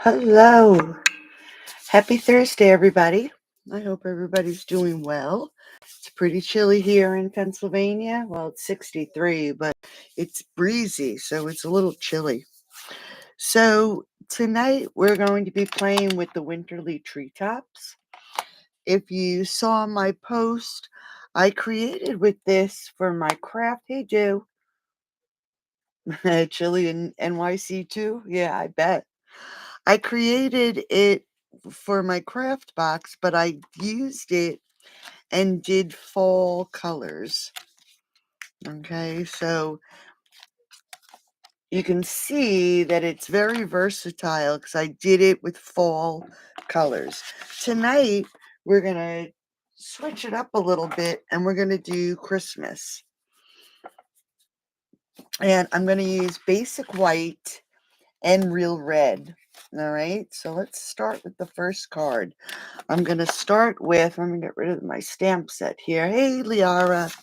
Hello. Happy Thursday, everybody. I hope everybody's doing well. It's pretty chilly here in Pennsylvania. Well, it's 63, but it's breezy, so it's a little chilly. So, tonight we're going to be playing with the winterly treetops. If you saw my post, I created with this for my craft. Hey, Joe. Chilly in NYC too? Yeah, I bet. I created it for my craft box, but I used it and did fall colors. Okay, so you can see that it's very versatile because I did it with fall colors. Tonight, we're going to switch it up a little bit and we're going to do Christmas. And I'm going to use basic white and real red. All right, so let's start with the first card. I'm going to start with, let me get rid of my stamp set here. Hey, Liara,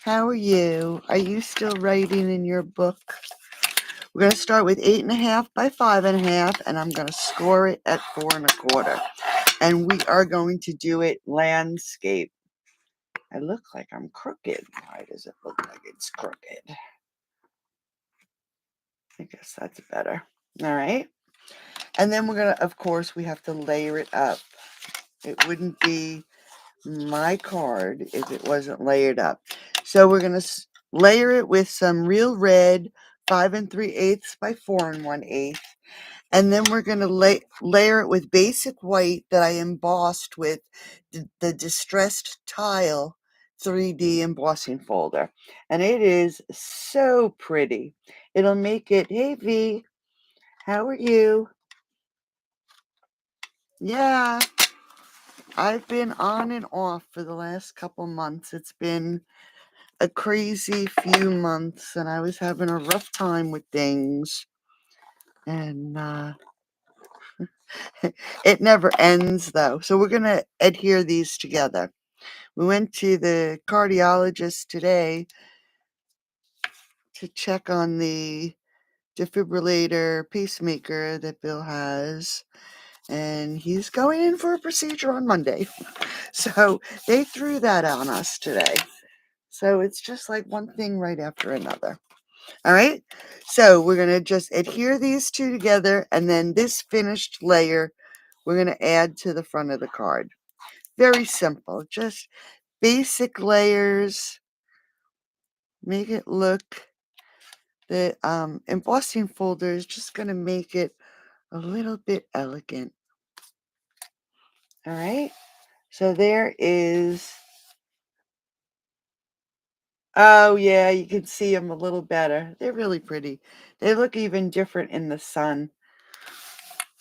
how are you? Are you still writing in your book? We're going to start with 8.5 by 5.5, and I'm going to score it at 4.25. And we are going to do it landscape. I look like I'm crooked. Why does it look like it's crooked? I guess that's better. All right. And then we're going to, of course, we have to layer it up. It wouldn't be my card if it wasn't layered up. So we're going to layer it with some real red, 5 3/8 by 4 1/8. And then we're going to layer it with basic white that I embossed with the Distressed Tile 3D embossing folder. And it is so pretty. It'll make it, hey V, how are you? Yeah, I've been on and off for the last couple months. It's been a crazy few months and I was having a rough time with things. And it never ends though. So we're going to adhere these together. We went to the cardiologist today to check on the defibrillator pacemaker that Bill has. And he's going in for a procedure on Monday. So they threw that on us today. So it's just like one thing right after another. All right. So we're going to just adhere these two together. And then this finished layer, we're going to add to the front of the card. Very simple. Just basic layers. Make it look, the embossing folder is just going to make it a little bit elegant. All right. So there is, oh yeah, you can see them a little better. They're really pretty. They look even different in the sun.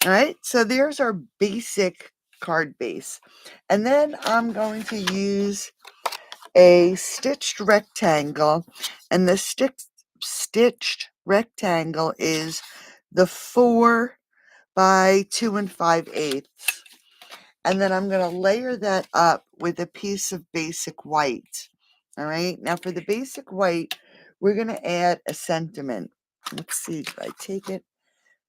All right, so there's our basic card base. And then I'm going to use a stitched rectangle. And the stitched rectangle is the 4 by 2 5/8. And then I'm going to layer that up with a piece of basic white. All right, now for the basic white, we're going to add a sentiment. Let's see, did I take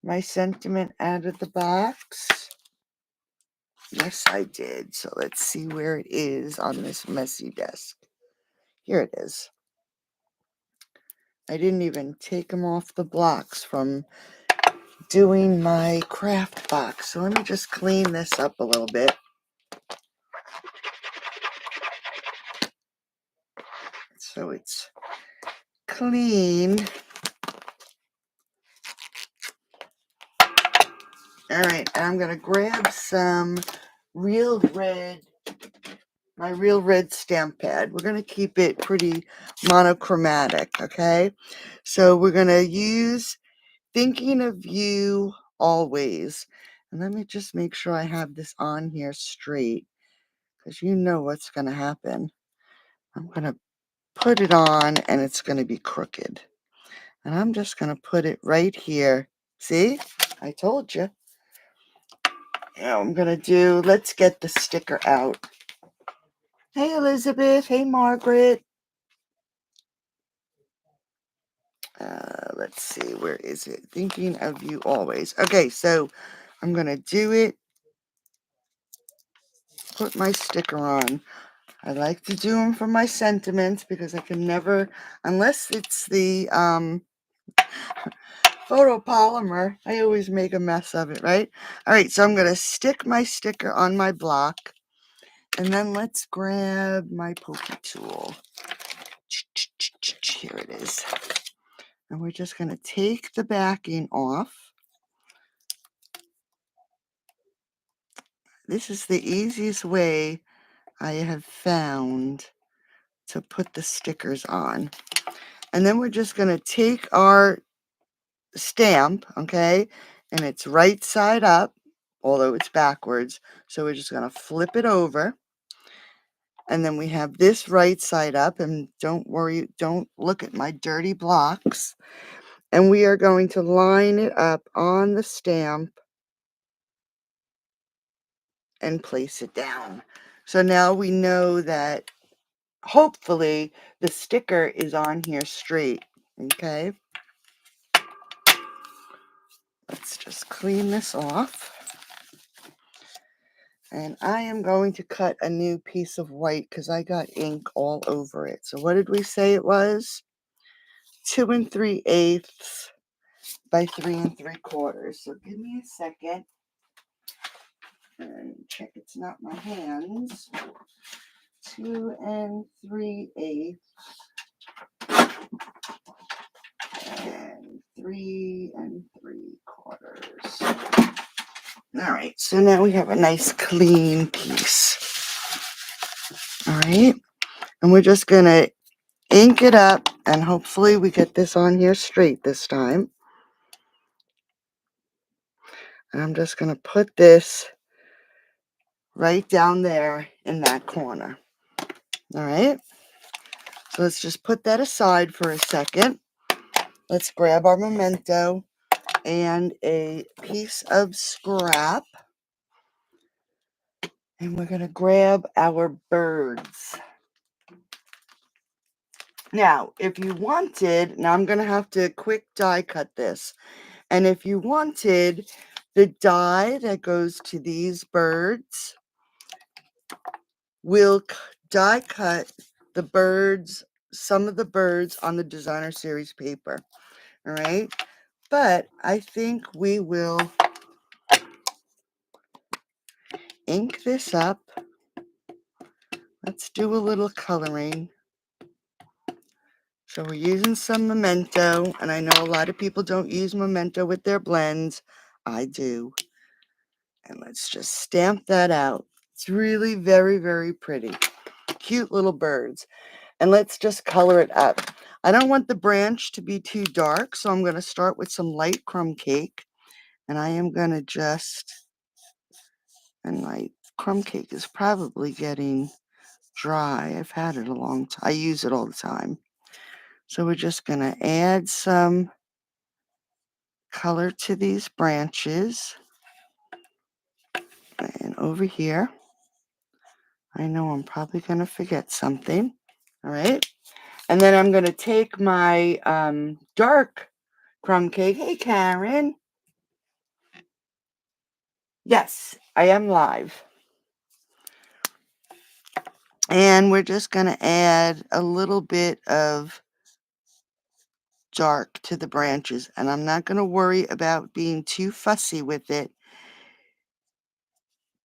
my sentiment out of the box? Yes, I did. So let's see where it is on this messy desk. Here it is. I didn't even take them off the blocks from doing my craft box. So let me just clean this up a little bit. So it's clean. All right, and I'm going to grab some real red, my real red stamp pad. We're going to keep it pretty monochromatic, okay? So we're going to use Thinking of You Always. And let me just make sure I have this on here straight, because you know what's going to happen. I'm going to put it on and it's going to be crooked. And I'm just going to put it right here. See? I told you. Now I'm going to do, let's get the sticker out. Hey, Elizabeth. Hey, Margaret. Let's let's see, where is it? Thinking of you always. Okay, so I'm going to do it. Put my sticker on. I like to do them for my sentiments because I can never, unless it's the photopolymer, I always make a mess of it, right? All right, so I'm going to stick my sticker on my block, and then let's grab my pokey tool. Here it is. And we're just going to take the backing off. This is the easiest way I have found to put the stickers on. And then we're just going to take our stamp, okay, and it's right side up, although it's backwards. So we're just going to flip it over. And then we have this right side up, and don't worry, don't look at my dirty blocks. And we are going to line it up on the stamp and place it down. So now we know that hopefully the sticker is on here straight, okay? Let's just clean this off. And I am going to cut a new piece of white because I got ink all over it. So what did we say it was? 2 3/8 by 3 3/4. So give me a second and check it's not my hands. 2 3/8 and 3 3/4. All right, so now we have a nice clean piece. All right, and we're just going to ink it up, and hopefully we get this on here straight this time. And I'm just going to put this right down there in that corner. All right, so let's just put that aside for a second. Let's grab our memento and a piece of scrap, and we're going to grab our birds. Now, if you wanted, now I'm going to have to quick die cut this. And if you wanted the die that goes to these birds, we'll die cut the birds, some of the birds on the designer series paper. All right. But I think we will ink this up. Let's do a little coloring. So we're using some memento, and I know a lot of people don't use memento with their blends. I do. And let's just stamp that out. It's really very, very pretty. Cute little birds. And let's just color it up. I don't want the branch to be too dark, so I'm going to start with some light crumb cake. And I am going to just, and my crumb cake is probably getting dry. I've had it a long time. I use it all the time. So we're just going to add some color to these branches. And over here, I know I'm probably going to forget something. All right. And then I'm going to take my dark crumb cake. Hey, Karen. Yes, I am live. And we're just going to add a little bit of dark to the branches. And I'm not going to worry about being too fussy with it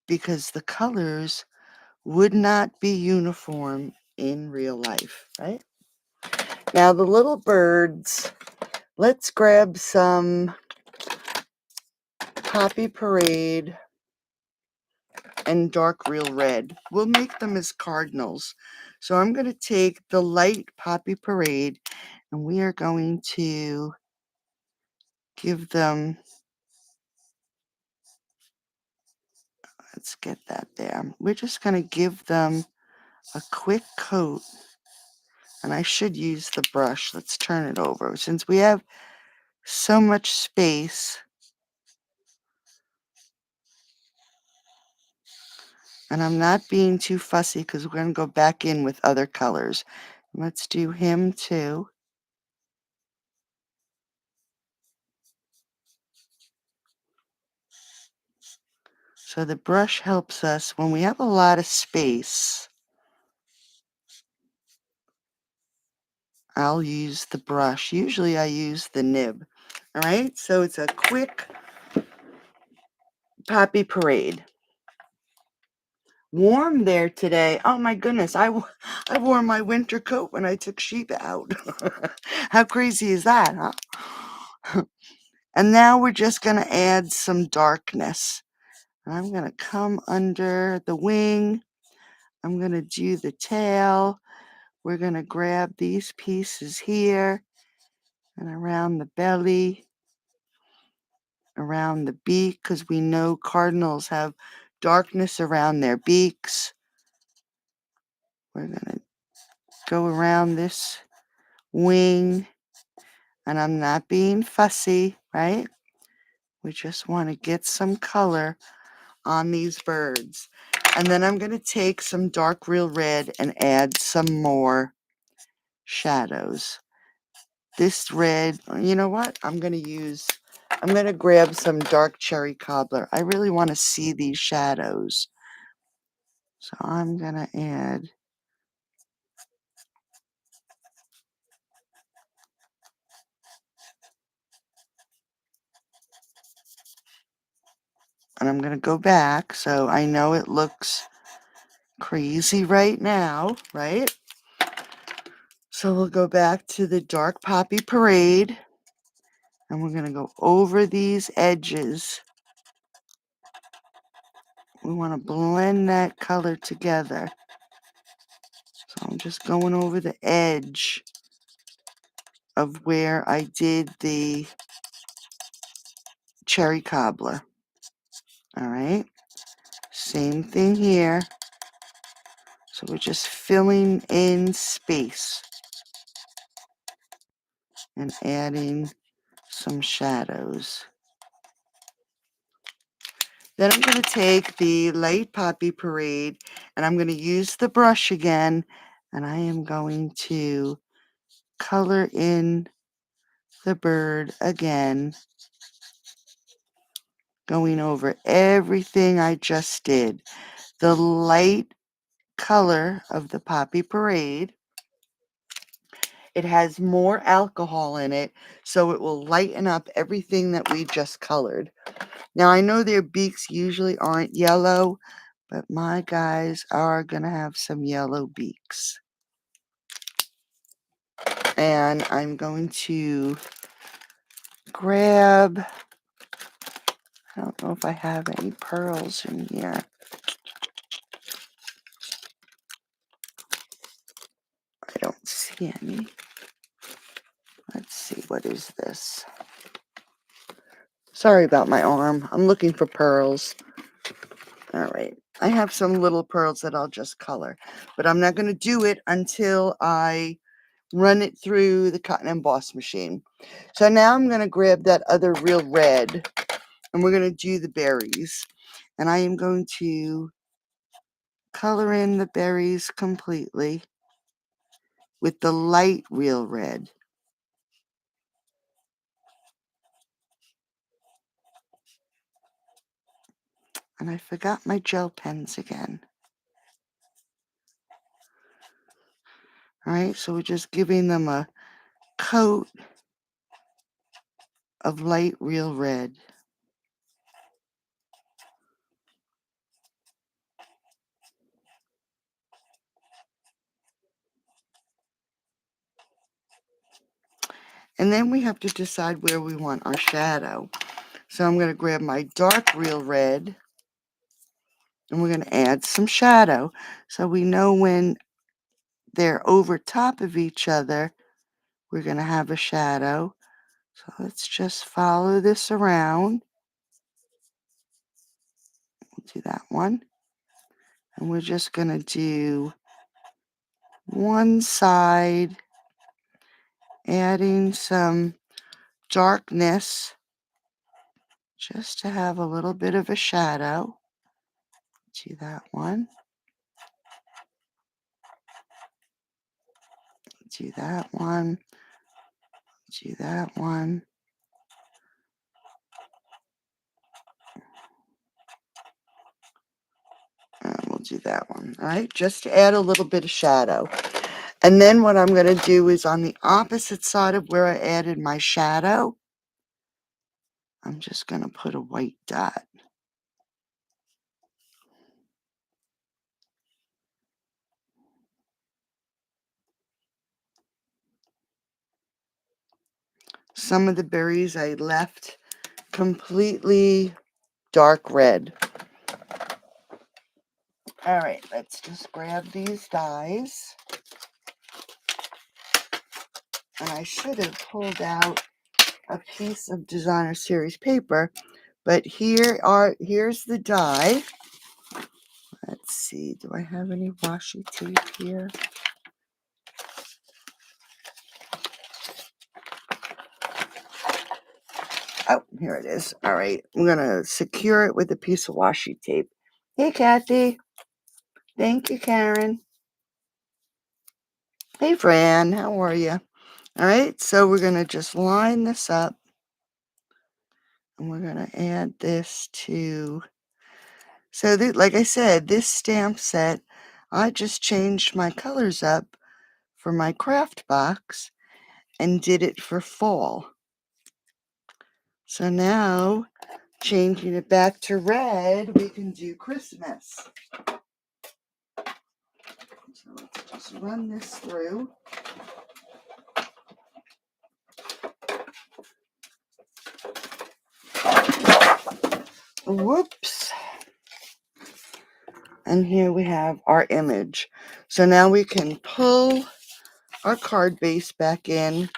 because the colors would not be uniform in real life, right? Now the little birds, let's grab some Poppy Parade and dark real red. We'll make them as cardinals. So I'm going to take the light Poppy Parade, and we are going to give them, let's get that there. We're just going to give them a quick coat, and I should use the brush. Let's turn it over. Since we have so much space, and I'm not being too fussy because we're going to go back in with other colors. Let's do him too. So the brush helps us when we have a lot of space. I'll use the brush. Usually I use the nib. All right, so it's a quick poppy parade. Warm there today. Oh my goodness, I wore my winter coat when I took sheep out. How crazy is that, huh? And now we're just going to add some darkness. And I'm going to come under the wing. I'm going to do the tail. We're going to grab these pieces here and around the belly, around the beak, because we know cardinals have darkness around their beaks. We're going to go around this wing, and I'm not being fussy, right? We just want to get some color on these birds. And then I'm going to take some dark real red and add some more shadows. This red, you know what? I'm going to grab some dark cherry cobbler. I really want to see these shadows. So I'm going to add, and I'm going to go back. So I know it looks crazy right now, right? So we'll go back to the dark poppy parade, and we're going to go over these edges. We want to blend that color together. So I'm just going over the edge of where I did the cherry cobbler. All right, same thing here. So we're just filling in space and adding some shadows. Then I'm going to take the light poppy parade and I'm going to use the brush again, and I am going to color in the bird again, going over everything I just did. The light color of the poppy parade, it has more alcohol in it, so it will lighten up everything that we just colored. Now I know their beaks usually aren't yellow, but my guys are gonna have some yellow beaks. And I'm going to grab, I don't know if I have any pearls in here. I don't see any. Let's see, what is this? Sorry about my arm. I'm looking for pearls. All right. I have some little pearls that I'll just color, but I'm not going to do it until I run it through the cotton emboss machine. So now I'm going to grab that other real red, and we're going to do the berries. And I am going to color in the berries completely with the light real red. And I forgot my gel pens again. All right, so we're just giving them a coat of light real red. And then we have to decide where we want our shadow. So I'm going to grab my dark real red, and we're going to add some shadow. So we know when they're over top of each other, we're going to have a shadow. So let's just follow this around. We'll do that one. And we're just going to do one side, adding some darkness just to have a little bit of a shadow. Do that one. Do that one. Do that one. do that one, all right? Just to add a little bit of shadow. And then what I'm going to do is on the opposite side of where I added my shadow, I'm just going to put a white dot. Some of the berries I left completely dark red. All right, let's just grab these dies. And I should have pulled out a piece of designer series paper, but here's the die. Let's see, do I have any washi tape here? Oh, here it is. All right, I'm gonna secure it with a piece of washi tape. Hey, Kathy. Thank you, Karen. Hey, Fran. How are you? All right, so we're gonna just line this up, and we're gonna add this to. So, like I said, this stamp set, I just changed my colors up for my craft box and did it for fall. So now, changing it back to red, we can do Christmas. So let's just run this through. Whoops. And here we have our image. So now we can pull our card base back in,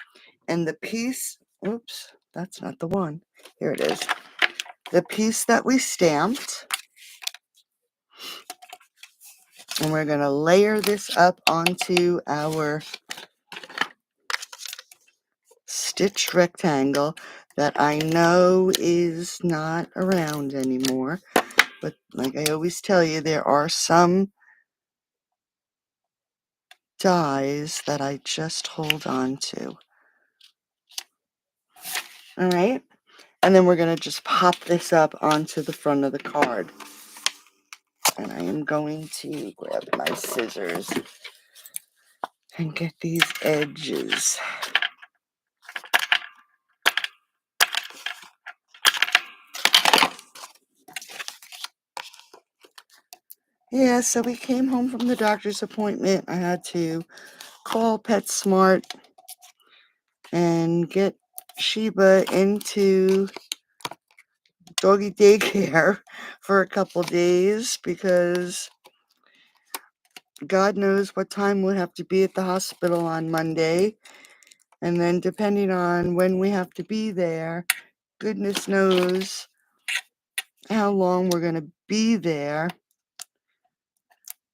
and the piece, oops, that's not the one. Here it is. The piece that we stamped, and we're going to layer this up onto our stitched rectangle that I know is not around anymore. But like I always tell you, there are some dies that I just hold on to. All right. And then we're going to just pop this up onto the front of the card. And I am going to grab my scissors and get these edges. Yeah, so we came home from the doctor's appointment. I had to call PetSmart and get Sheba into doggy daycare for a couple days because God knows what time we'll have to be at the hospital on Monday. And then depending on when we have to be there, goodness knows how long we're going to be there.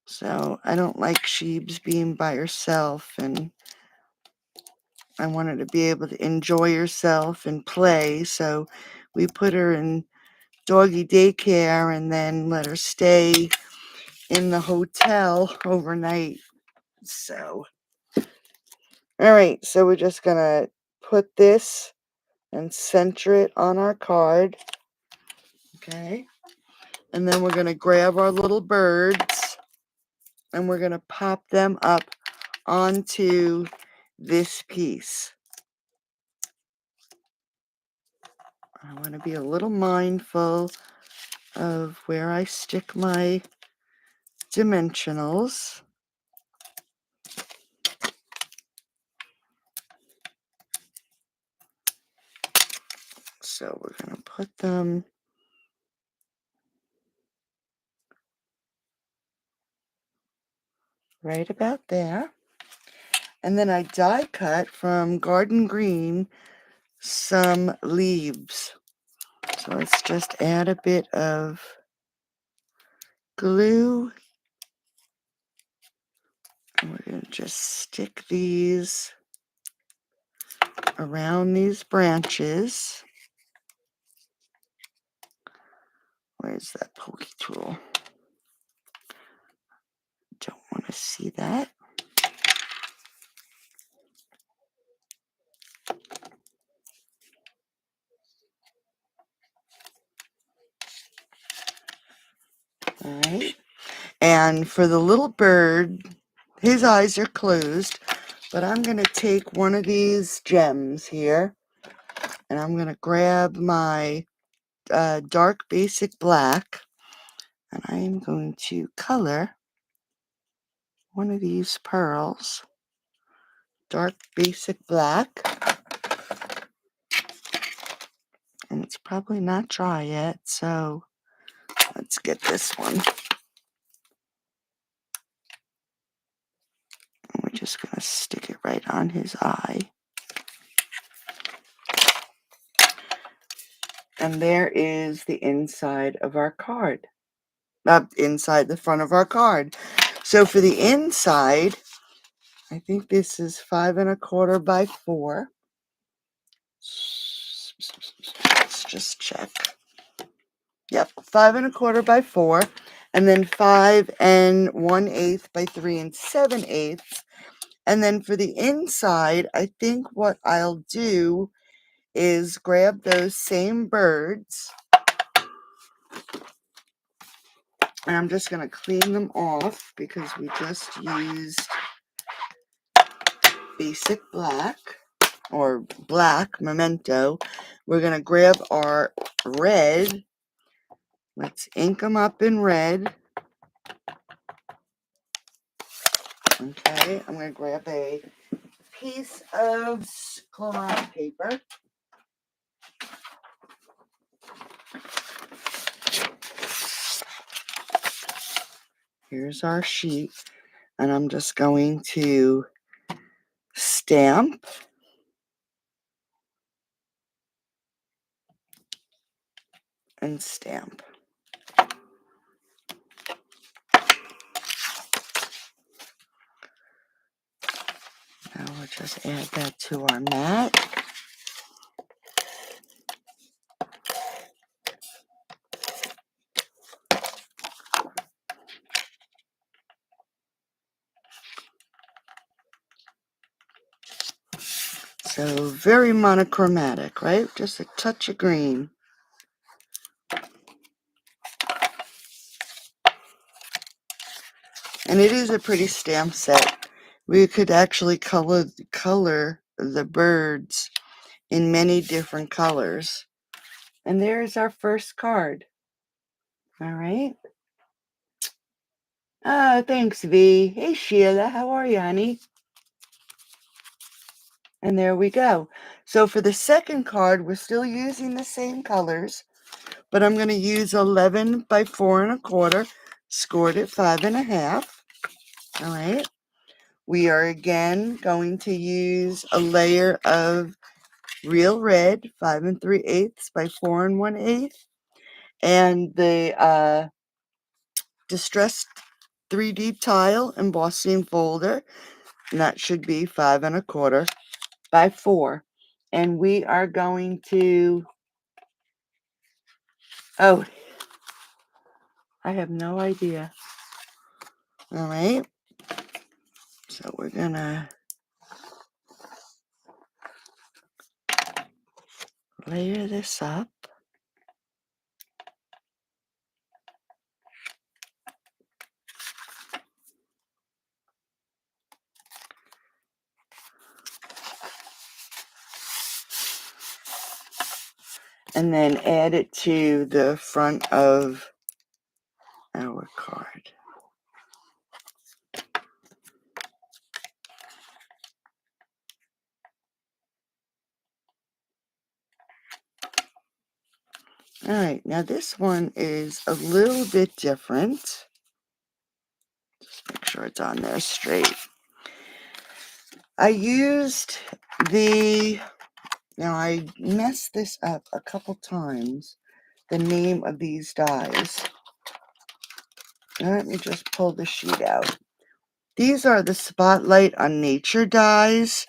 So I don't like Sheebs being by herself, and I want her to be able to enjoy herself and play. So we put her in doggy daycare and then let her stay in the hotel overnight. So, all right, so we're just going to put this and center it on our card. Okay. And then we're going to grab our little birds and we're going to pop them up onto this piece. I want to be a little mindful of where I stick my dimensionals. So we're going to put them right about there. And then I die cut from Garden Green some leaves. So let's just add a bit of glue. And we're going to just stick these around these branches. Where's that pokey tool? Don't want to see that. All right. And for the little bird, his eyes are closed, but I'm going to take one of these gems here, and I'm going to grab my dark basic black, and I'm going to color one of these pearls, dark basic black, and it's probably not dry yet, so let's get this one. And we're just going to stick it right on his eye. And there is the inside of our card. Inside the front of our card. So for the inside, I think this is 5 1/4 by 4. Let's just check. Yep, 5 1/4 by 4, and then 5 1/8 by 3 7/8. And then for the inside, I think what I'll do is grab those same birds, and I'm just going to clean them off because we just used basic black or black memento. We're going to grab our red. Let's ink them up in red. Okay, I'm going to grab a piece of cloth paper. Here's our sheet, and I'm just going to stamp and stamp. Now we'll just add that to our mat. So very monochromatic, right? Just a touch of green. And it is a pretty stamp set. We could actually color the birds in many different colors. And there's our first card. All right. Oh, thanks, V. Hey, Sheila. How are you, honey? And there we go. So for the second card, we're still using the same colors, but I'm going to use 11 by 4 1/4, scored at 5 1/2. All right. We are again going to use a layer of real red, 5 3/8 by 4 1/8, and the distressed 3D tile embossing folder, and that should be 5 1/4 by 4. And we are going to, oh, I have no idea. All right. So we're going to layer this up. And then add it to the front of our card. All right, now this one is a little bit different. Just make sure it's on there straight. I used now I messed this up a couple times, the name of these dies. Let me just pull the sheet out. These are the Spotlight on Nature dies,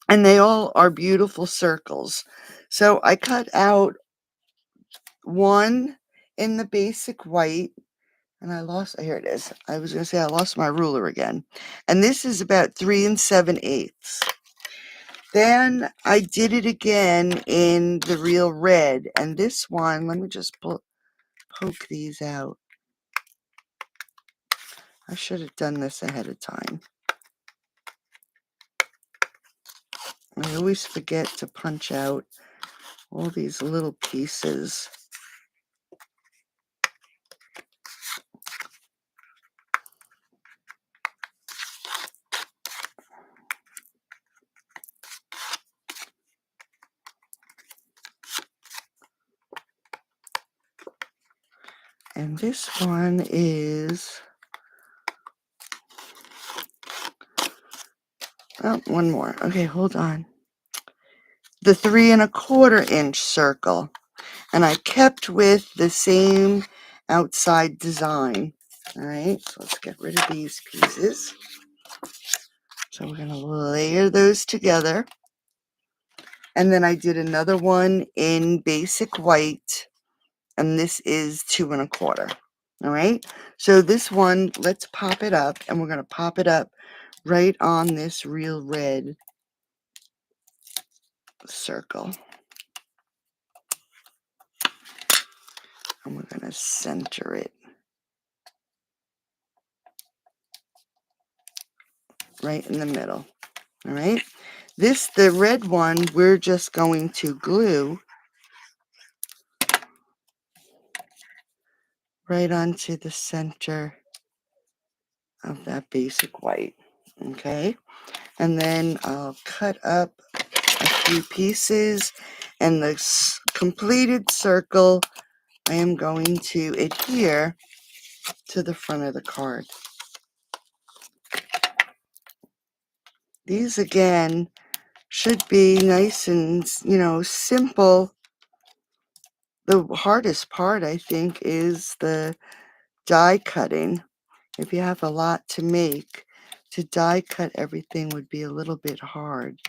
and they all are beautiful circles. So I cut out one in the basic white, and here it is. I was going to say I lost my ruler again. And this is about 3 7/8. Then I did it again in the real red, and this one, let me just poke these out. I should have done this ahead of time. I always forget to punch out all these little pieces. And this one is, oh, one more. Okay, hold on. The 3 1/4 inch circle. And I kept with the same outside design. All right, so let's get rid of these pieces. So we're going to layer those together. And then I did another one in basic white, and this is 2 1/4. All right, so this one, let's pop it up, and we're going to pop it up right on this real red circle. And we're going to center it right in the middle. All right, the red one, we're just going to glue right onto the center of that basic white. Okay, and then I'll cut up a few pieces, and the completed circle I am going to adhere to the front of the card. These again should be nice and, simple. The hardest part, I think, is the die cutting. If you have a lot to make, to die cut everything would be a little bit hard.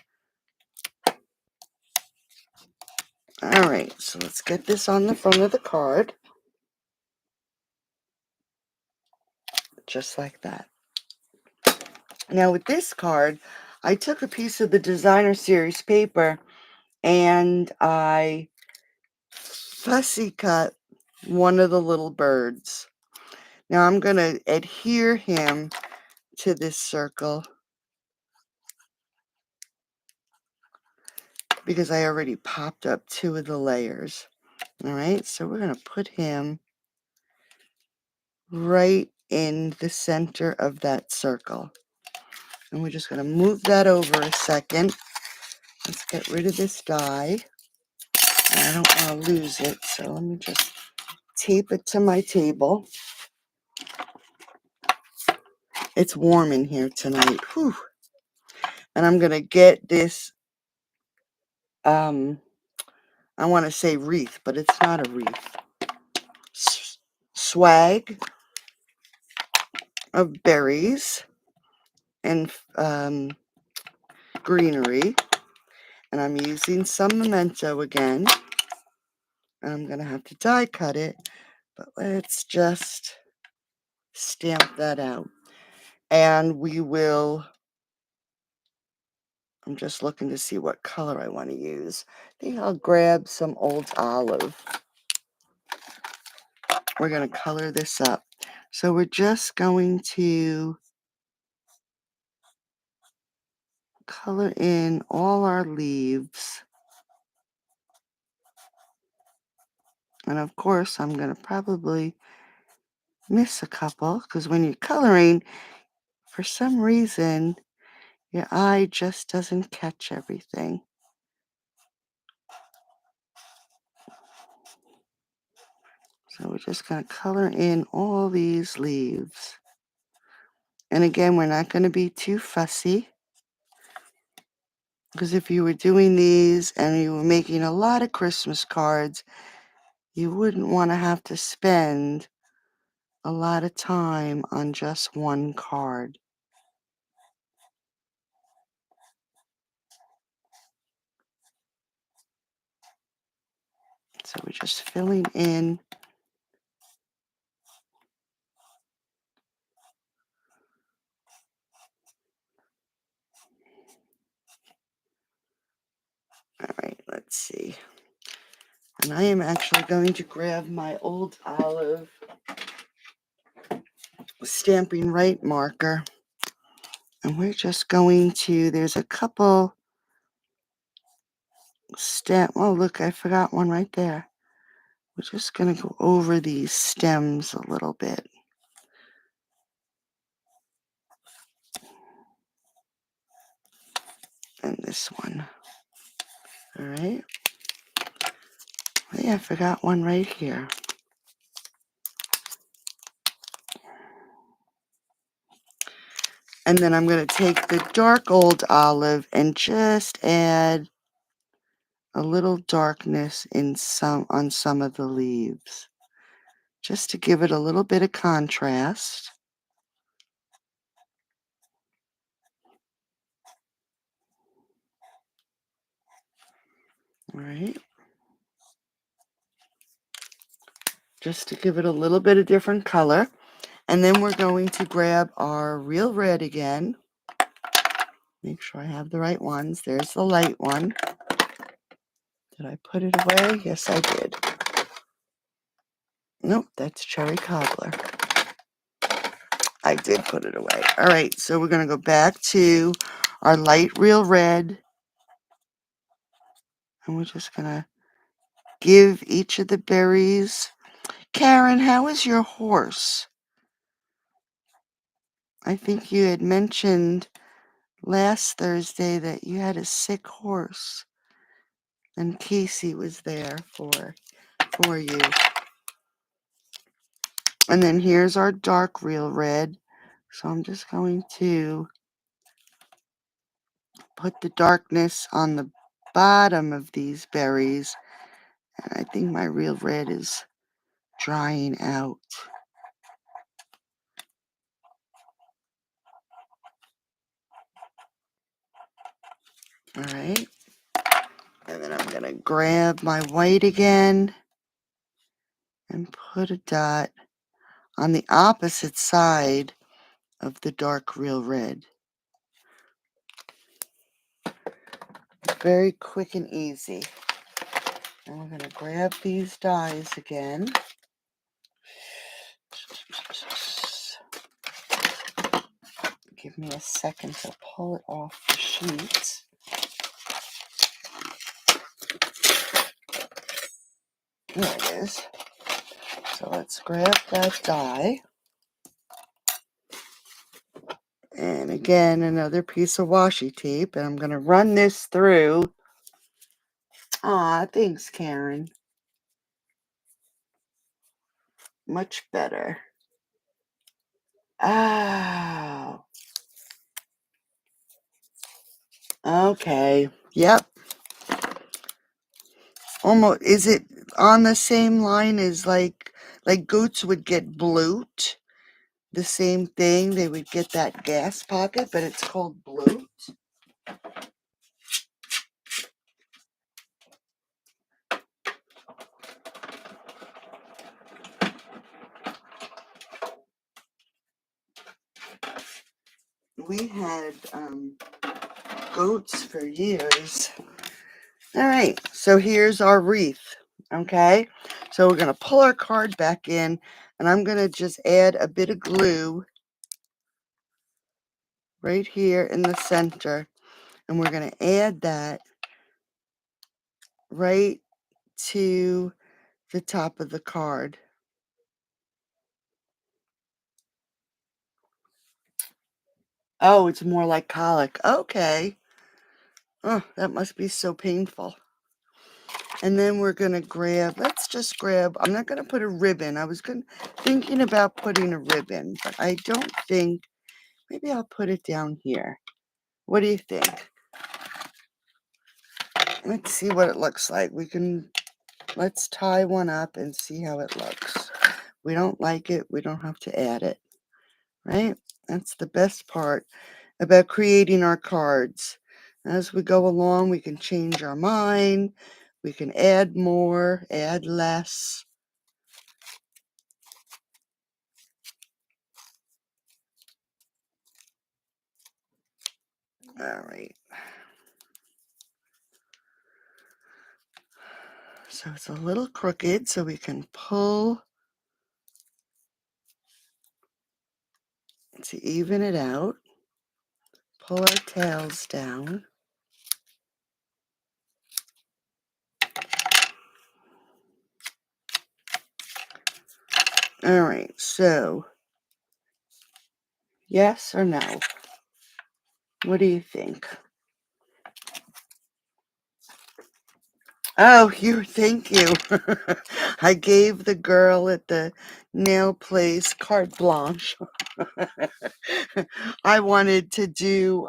All right, so let's get this on the front of the card. Just like that. Now with this card, I took a piece of the designer series paper and I fussy cut one of the little birds. Now I'm going to adhere him to this circle because I already popped up 2 of the layers. All right, so we're going to put him right in the center of that circle. And we're just going to move that over a second. Let's get rid of this die. I don't want to lose it, so let me just tape it to my table. It's warm in here tonight. Whew. And I'm going to get this, I want to say wreath, but it's not a wreath. Swag of berries and greenery. And I'm using some memento again. And I'm going to have to die cut it, but let's just stamp that out. And we will, I'm just looking to see what color I want to use. I think I'll grab some old olive. We're going to color this up. So we're just going to color in all our leaves. And of course, I'm going to probably miss a couple because when you're coloring, for some reason, your eye just doesn't catch everything. So we're just going to color in all these leaves. And again, we're not going to be too fussy, because if you were doing these and you were making a lot of Christmas cards, you wouldn't want to have to spend a lot of time on just one card. So we're just filling in all right, let's see. And I am actually going to grab my old olive Stamping Right marker. And we're just going to, there's a couple oh look, I forgot one right there. We're just going to go over these stems a little bit. And this one. All right. Yeah, I forgot one right here. And then I'm going to take the dark old olive and just add a little darkness on some of the leaves, just to give it a little bit of contrast. All right. Just to give it a little bit of different color. And then we're going to grab our real red again. Make sure I have the right ones. There's the light one. Did I put it away? Yes, I did. Nope, that's cherry cobbler. I did put it away. All right, so we're going to go back to our light real red. And we're just going to give each of the berries. Karen, how is your horse? I think you had mentioned last Thursday that you had a sick horse. And Casey was there for you. And then here's our dark real red. So I'm just going to put the darkness on the bottom of these berries. And I think my real red is drying out. All right. And then I'm going to grab my white again and put a dot on the opposite side of the dark real red. Very quick and easy. And we're going to grab these dies again. Give me a second to pull it off the sheet. There it is. So let's grab that die. And again, another piece of washi tape. And I'm going to run this through. Aw, thanks, Karen. Much better. Oh. Okay. Yep. Almost. Is it on the same line as like goats would get bloat? The same thing. They would get that gas pocket, but it's called bloat. We had goats for years. All right, so here's our wreath, okay? So we're going to pull our card back in, and I'm going to just add a bit of glue right here in the center, and we're going to add that right to the top of the card. Oh, it's more like colic. Okay. Oh, that must be so painful. And then we're going to grab, let's just grab, I'm not going to put a ribbon. I was thinking about putting a ribbon, but I don't think, maybe I'll put it down here. What do you think? Let's see what it looks like. Let's tie one up and see how it looks. We don't like it, we don't have to add it, right? That's the best part about creating our cards. As we go along, we can change our mind. We can add more, add less. All right. So it's a little crooked, so we can pull to even it out. Pull our tails down. All right, so yes or no? What do you think? Oh, thank you. I gave the girl at the nail place carte blanche. I wanted to do,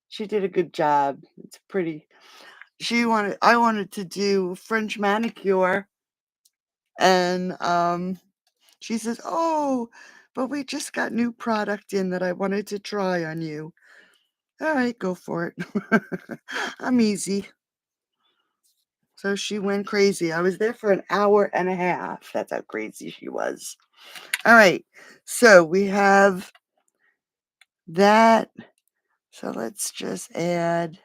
she did a good job. It's pretty. I wanted to do French manicure, and she says, "Oh, but we just got new product in that I wanted to try on you." All right, go for it. I'm easy. So she went crazy. I was there for an hour and a half. That's how crazy she was. All right, so we have that. So let's just add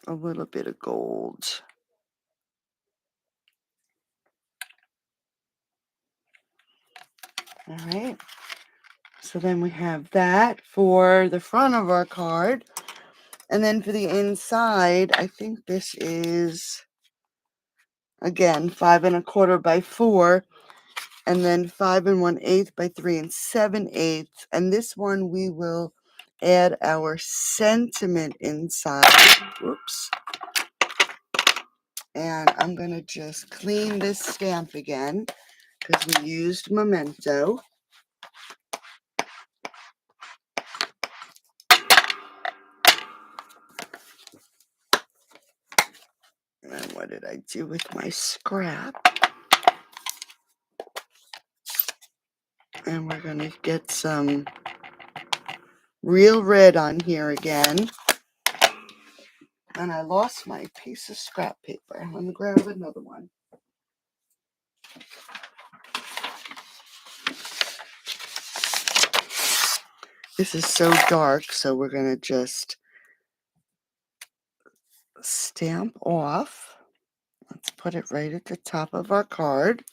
a little bit of gold. All right. So then we have that for the front of our card. And then for the inside, I think this is, again, 5 1/4 by 4. And then 5 1/8 by 3 7/8. And this one we will add our sentiment inside. Whoops. And I'm going to just clean this stamp again because we used Memento. And what did I do with my scrap? And we're going to get some real red on here again. And I lost my piece of scrap paper. Let me grab another one. This is so dark, so we're going to just stamp off. Let's put it right at the top of our card.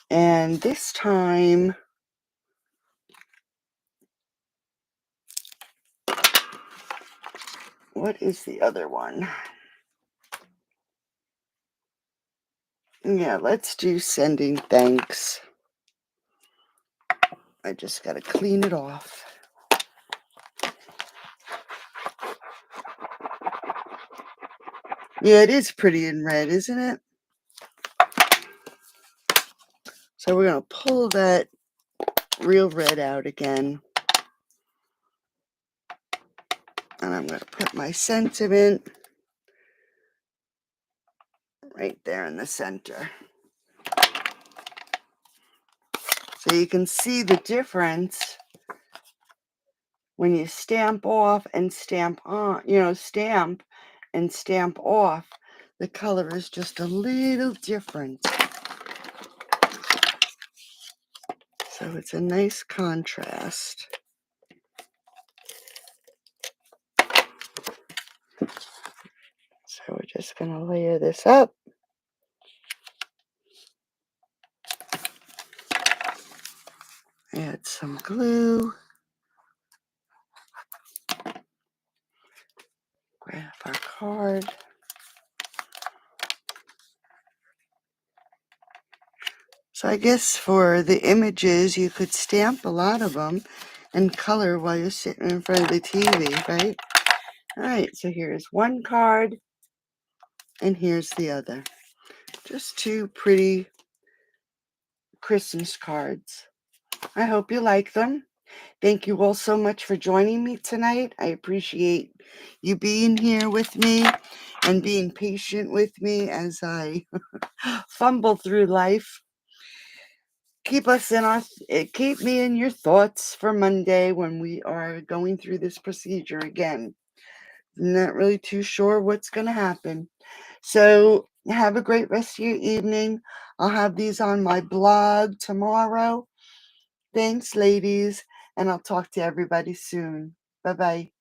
And this time, what is the other one? Yeah, let's do sending thanks. I just got to clean it off. Yeah, it is pretty in red, isn't it? So we're going to pull that real red out again. And I'm going to put my sentiment right there in the center. So you can see the difference when you stamp off and stamp on, stamp and stamp off. The color is just a little different. So it's a nice contrast. So we're just going to layer this up. Add some glue. Grab our card. So I guess for the images, you could stamp a lot of them and color while you're sitting in front of the TV, right? All right, so here's one card, and here's the other. Just two pretty Christmas cards. I hope you like them. Thank you all so much for joining me tonight. I appreciate you being here with me and being patient with me as I fumble through life. Keep me in your thoughts for Monday when we are going through this procedure again. I'm not really too sure what's going to happen. So have a great rest of your evening. I'll have these on my blog tomorrow. Thanks, ladies, and I'll talk to everybody soon. Bye-bye.